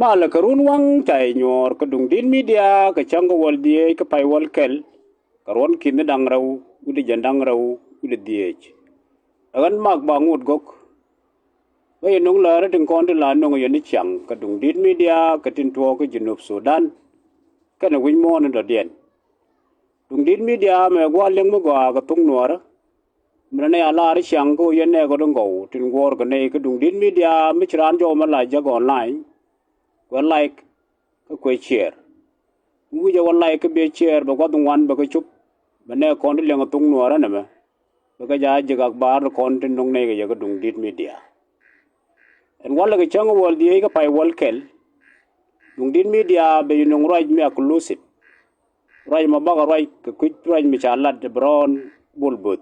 Mala karun wang chai nyor ka dung din media ka chang ka wal die ka pai wal kel karon kin dang rau udi jandang rau udi diech agan mak bangut gok bay nong la ra ting kon la nong yan chang ka dung din media ka tin to ka junub Sudan ka na win mon da dien dung din media me gwa leng mo gwa ka tung nuar mrane ala ri chang ko yan ne ko dong go tin gor ka ne ka dung din media mi chran jo ma la jag online well like ka kwe chair mu ja wallahi ka be chair ba ko dun wan ba ka chup ba ne kon le nga tung nuara na ba ba ka ja jiga bar kon tin nong ne ga ga dung dit media en walla ka chang wal di ka pai wal kel dung dit media be nong raj me aklusit raj ma ba raj ka kwit raj mi cha lat brown bulbut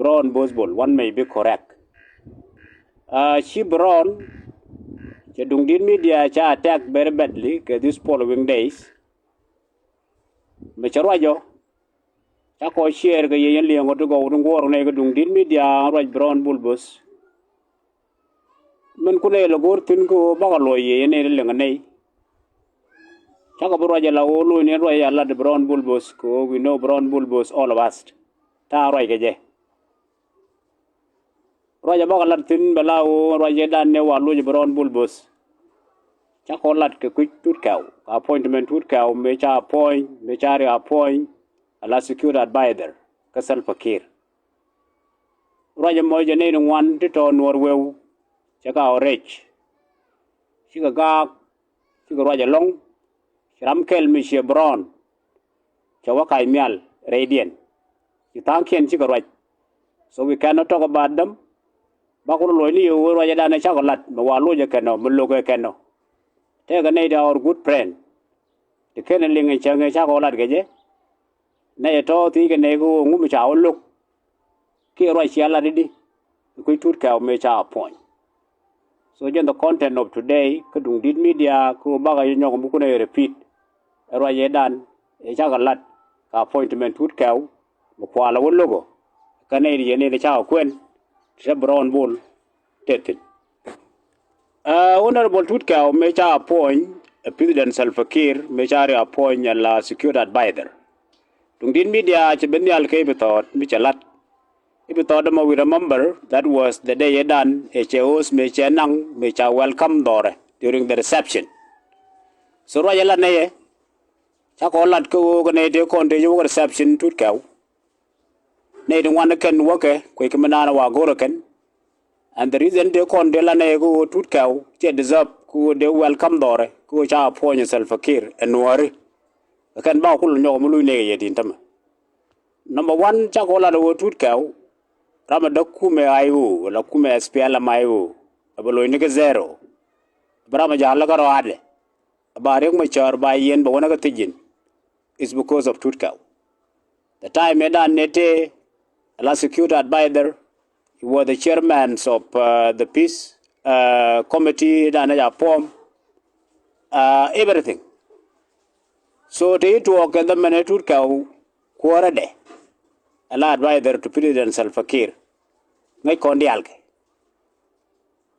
brown bosbol one may be correct she brown the dung din media cha attack very badly these following days me charwa jo cha ko share ga yen li ngo to go ngor ne ga dung din media raj brown bulbus men ku ne lo gor tin ko ba lo ye ne le ngane cha ko bro ja la o lo ne ro ya la de brown bulbus ko we know brown bulbus all of us ta ro ga je ro ja ba la tin bala o ro je dan ne wa lo brown bulbus cha ko lat ke quick tut kaw appointment tut kaw me cha appoint me cha re appoint ala secure advisor ka sal fakir roja mo je ne wan ti to nor wew cha ka orech shi ga shi ga roja long ram kel mi she brown cha wa kai mial radiant ki tan ken shi ga roj so we cannot talk about them ba ko lo ni yo roja da na cha ko lat ba wa lo je ken no mo lo ko ken no te ga ne da our good friend de ken linga cha ga cha ko lat ga je na to ti ga ne go ngu mi cha o luk ki ro chi ala di ku tut ka me cha point so just the content of today ka dung dit media ko ba ga nyong bu ko ne repeat ro ye dan e cha ga lat ka appointment tut ka mo kwa la wo logo ka ne ri ne cha kwen se brown bull tetin honorable tut ka me cha point president Salva Kiir me cha re appoint la security advisor dung din media che ben yal ke betot mi chalat betot mo we remember that was the day dan e cheos me chenang me cha welcome dore during the reception so ro yala ne cha ko lat ko ne de kon de yo reception tut kaw ne de wan ken woke ko ke manana wa goro ken and the reason de kon de la ne go tut kaw che deserve ko de welcome dore ko cha appoint Salva Kiir en wari kan ba ko nyo mo lu ne ye tin tam number 1 cha ko la do tut kaw rama da ku me ayu la ku me SPL mayu abalo ni ke zero brama ja la garo ade ba rek ma char ba yen ba wona ga tijin is because of tut kaw the time edan nete la security advisor he was the chairman of the peace committee dan ja form everything. So they talk and the minute would go quarter day. A lot advisor to President Salva Kiir. Ngay kon dialke.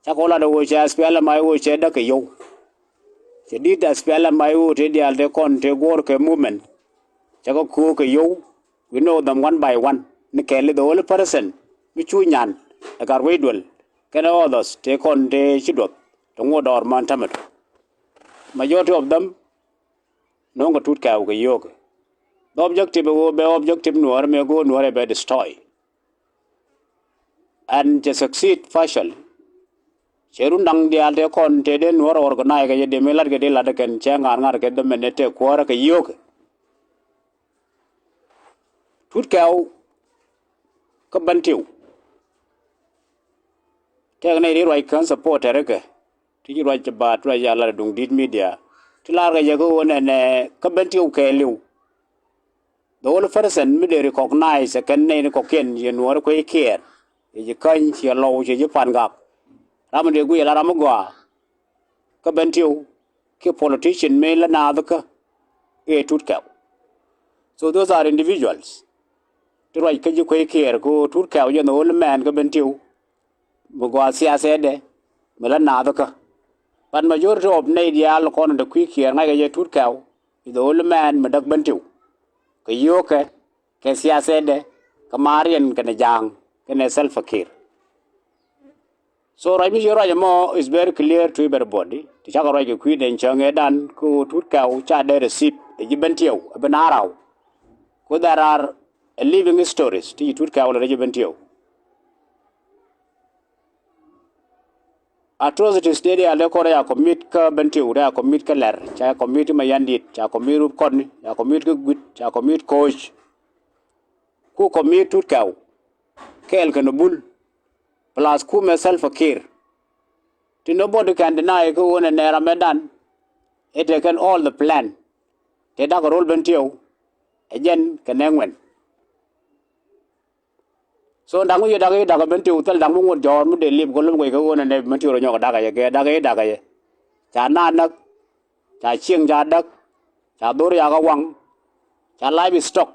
Chakola do wo cha spela mai wo che da ke yo. Che di da spela mai wo te dial de kon te gor ke movement. Chako ku ke yo. We know them one by one. Ni kele the only person mi chu nyan agar we dwel. Can others take on de chidot. Tongo dor man tamet. Majority of them no go tut ka go yoga the objective go be objective nuar me go nuar be destroy and to succeed partially cherun dang dia de kon te de nuar organize ga de melar ga de la de ken chengar ngar ke de menete ko ra ka yoga tut ka ka bantiu te ne ri right kan support re ke ti right ba tra ya la dung dit media tilar ga jago ne ka bentiu ke liu the whole person me de recognize kan ne ko ken ye no ko care ye kan ye lo ye pan ga ram de gu la ram gwa ka bentiu ke politician me la na ka e tut ka so those are individuals to right ka ko care ko tut ka ye no man ka bentiu bu gwa siasa de me la na ka but majority of Nadial corner the quick here, like a tooth cow, the old man, Madak Bantu. Kayoke, Kessia said, Kamarian Kanajang, can a self a care. So Rami Yorajamo is very clear to everybody. The Chakaraja Queen and Chang Edan, go to cow, chad a receipt, a Gibentio, a Benarao. There are living stories to you cow regibentio. Atrocities daily a lecoria commit ka bentiu, they commit kaler, cha commit mayandit, cha commit con, cha commit good, cha commit coach, who commit to cow, kel can a bull, plus who myself a care. To nobody can deny go on and near medan. It taken all the plan. They dug a roll bentio, again can win. So dangu ye daga daga benti utal dangu ngot jor mu de lib golum ko ko ne menti ro nyok daga ye daga ye cha na nak cha chieng ja dak cha dor ya ga wang cha livestock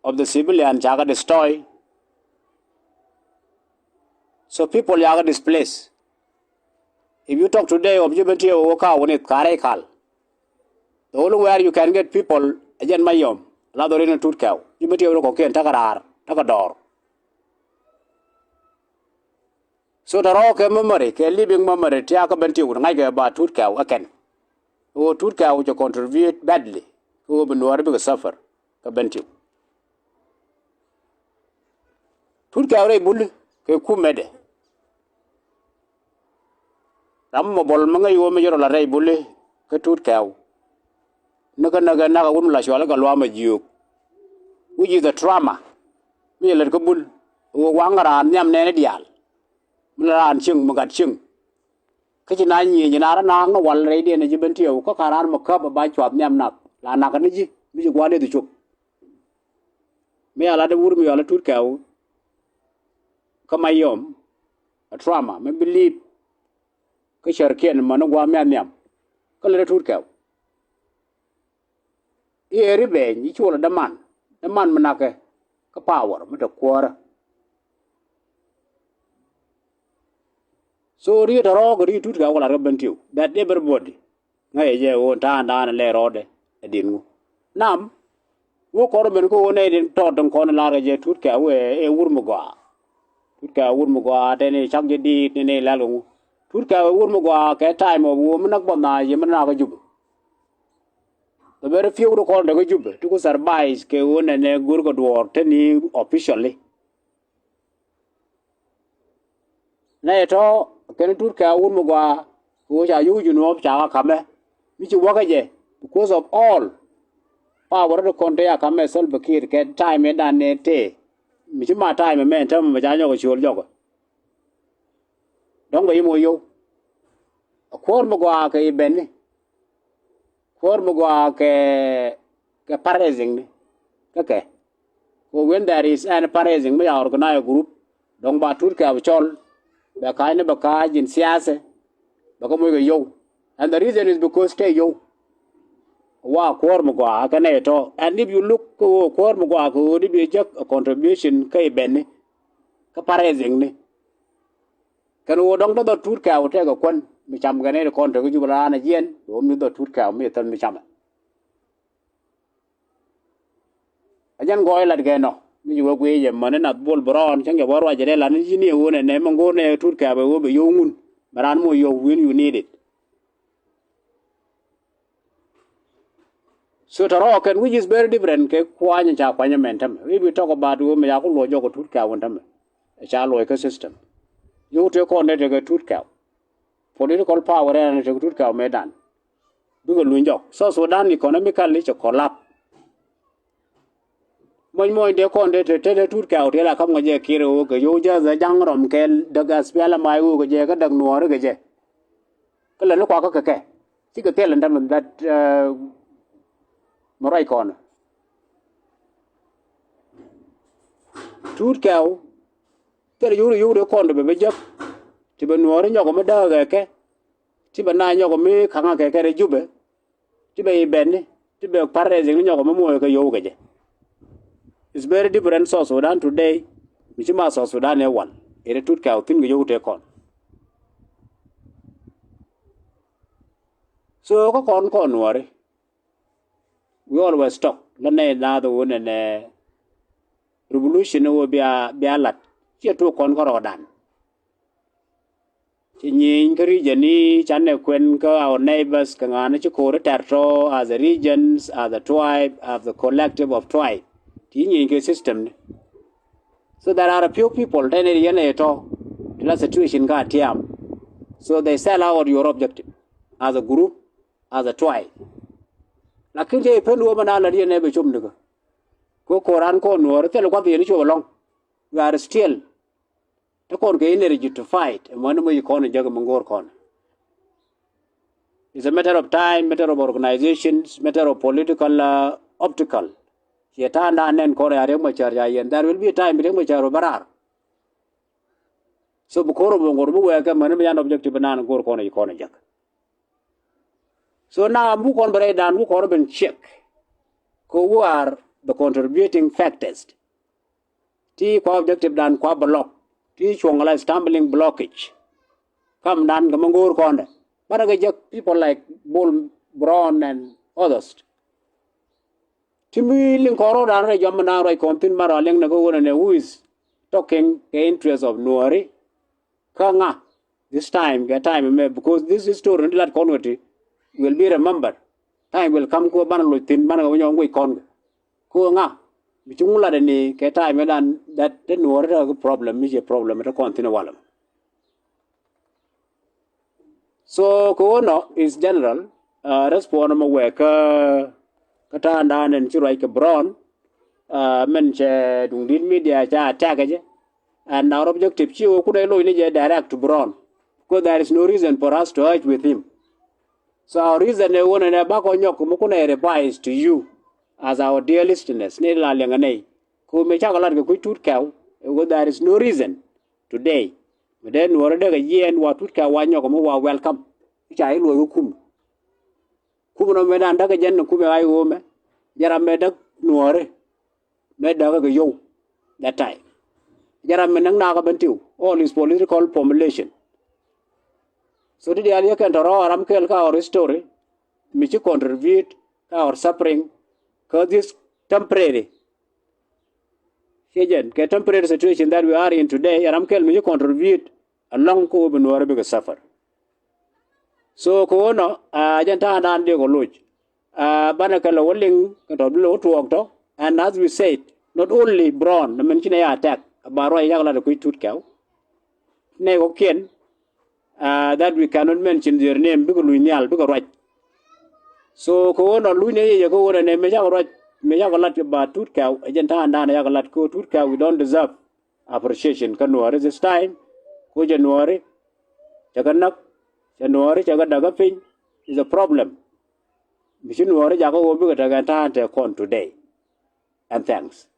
of the civilian cha ga destroy. So people ya ga displaced. If you talk today of Jibenti o ka woni kare kal, the only where you can get people again mayom la do in tut kaw Jibenti o ko ken takarar takador. So the rock memory, a living memory, Tiaka Benti would like about Tutka again. Who Tutka would contribute badly, who will be no able suffer, a Benti. Tutka re bull, a kumede. Rammo Bolmanga, you major la ray bully, a Tutka. Naga Unla Shuala Galwama Jew, which is a trauma. Me a little bull, who wanga and yam nenedial. Ran chung magat chung cái chuyện này nhìn ra nó quằn lấy điện này chỉ bên tiêu có khả năng một cấp ở bài chọt nhầm nặc là nặc cái gì bây giờ qua đây thì chụp mấy là để vur mấy là tút kéo cái máy yom trauma mấy believe cái sự kiện mà nó qua mấy nhầm cái là tút kéo ý rồi về như chỗ là đam man mà nặc cái power mới được qua. So read a rock, read to go like a bentiu. That everybody. Nay, ye won't turn down and lay rod a dingo. Nam, walk or go on in Totten corner large tutka away a wurmugua. Tutka wurmugua, then a chunky deed in a lalu. Tutka wurmugua, a time of woman of Bona, Yamanaga Jub. The very few called the Jub to survive, Keun and a Gurgodwar, tenny officially. Nay at all. Can it turn out Mugua, which are you know of Chaka Kame, which you work again because of all power of the country. Kame self bakir get time and an tea. Michima time a man tell me Majano was your yoga. Don't be more you. A quarter Mugua ke Benny. Quarter Mugua ke parazing. Okay. When there is an parazing, we organize a group. Don't ba Turka of Chol. The kind of a card in Siasa, Bacamoga yo. And the reason is because stay yo. Wa Cormugua, can I talk? And if you look Cormugua, could be just a contribution, Kay Benny, Caparazing. Can we don't know the two cow take a quan, which I'm going to contribute to run again, only the two cow, me tell me chama. I don't go like again. You work with your money not bull brown, Changa Warwa Jarel and engineer one and Nemangone Turka will be young, but I know you when you need it. So the rock and which is very different, Kwan and Chapanyamentum. We will talk about Umayaku Joko Turka one time, a child ecosystem. You take on a Turka. Political power and a Turka Medan. Do a Lunjo. So Sudan economically to collapse. When more they con they tell the two cow, tell a come with a kiro, you just a young rom kel, the gaspella my woo, jaga, the noir, gaje. Kalanoka, she could tell them that Morai corner. Two cow, tell you the corner of a job. Tibanor and Yogamada, Tibana Yogame, Kanaka, Jube, Tiba Benny, Tiba Parazing Yogamoka yoga. It's very different South Sudan today. Michima South Sudan one. It took out thing you take on. So ko kon wari. We always talk. Lane na the one and revolution will be a lot. Here to kon rodan. In the region, Chane Quenka, our neighbors, Kangana Tertro, as the regions, as the tribe, as the collective of tribe. In system. So there are a few people, then the situation got tiam. So they sell out your objective as a group, as a tribe. Lakin je pen wo mana la ne be chum nigo. Ko Quran ko nuor te lo kwa bi ni cho long. We are still to kon ge energy to fight and when we kon jag mangor kon. It's a matter of time, matter of organizations, matter of political optical. Yetanda nen ko are mo charja yen. There will be a time mo charo barar. So bukoro bongor bu we ka man me an objective nan gor kon e kon jag. So now I'm going to down who can check who are the contributing factors. T objective dan kwa block. T chongala stumbling blockage. Come down gamangur konde. But I get people like Bull Brown and others. Timmy Linkoro dan re jamana re kontin maraling na go who is talking the interest of Nuari. Kanga. This time, get time because this is to render that converti. Will be remembered. Time will come ko ban lo tin ban go nyong we kon ko nga bichungula de ni ke time dan that the no problem is a problem to continue walam. So ko no is general respond mo we ka ta dan en chirai ke brown men che dung din media cha attack je and our objective chi ku dai lo ni je direct to brown because there is no reason for us to argue with him. So our reason they want to back on your advice to you as our dear listeners. There is no reason today. But then we are year and what would welcome. Which I will come. Kumano Medanda Jan Kume Iome, Yaramedak Nuore, Medaga Yo, that time. Yaramenanga all his political formulation. So did you can draw Ramkel our story, which contribute our suffering, because this temporary. Again, temporary situation that we are in today, Ramkel may contribute a long co big suffer. So Kono, Janta and Diego Luch, Banakala willing to walk, and as we said, not only Braun, the Menchina attack, Baroy Yagla the Quitut cow, Nego Ken. That we cannot mention their name because we know because right. So ko no lune ye go na me ja right me ja galat ba tut ka agenta anda na ya galat ko tut ka we don't deserve appreciation January this time ko January jaganak January jagadaga pin is a problem. January jago go bi ga ta kon today and thanks.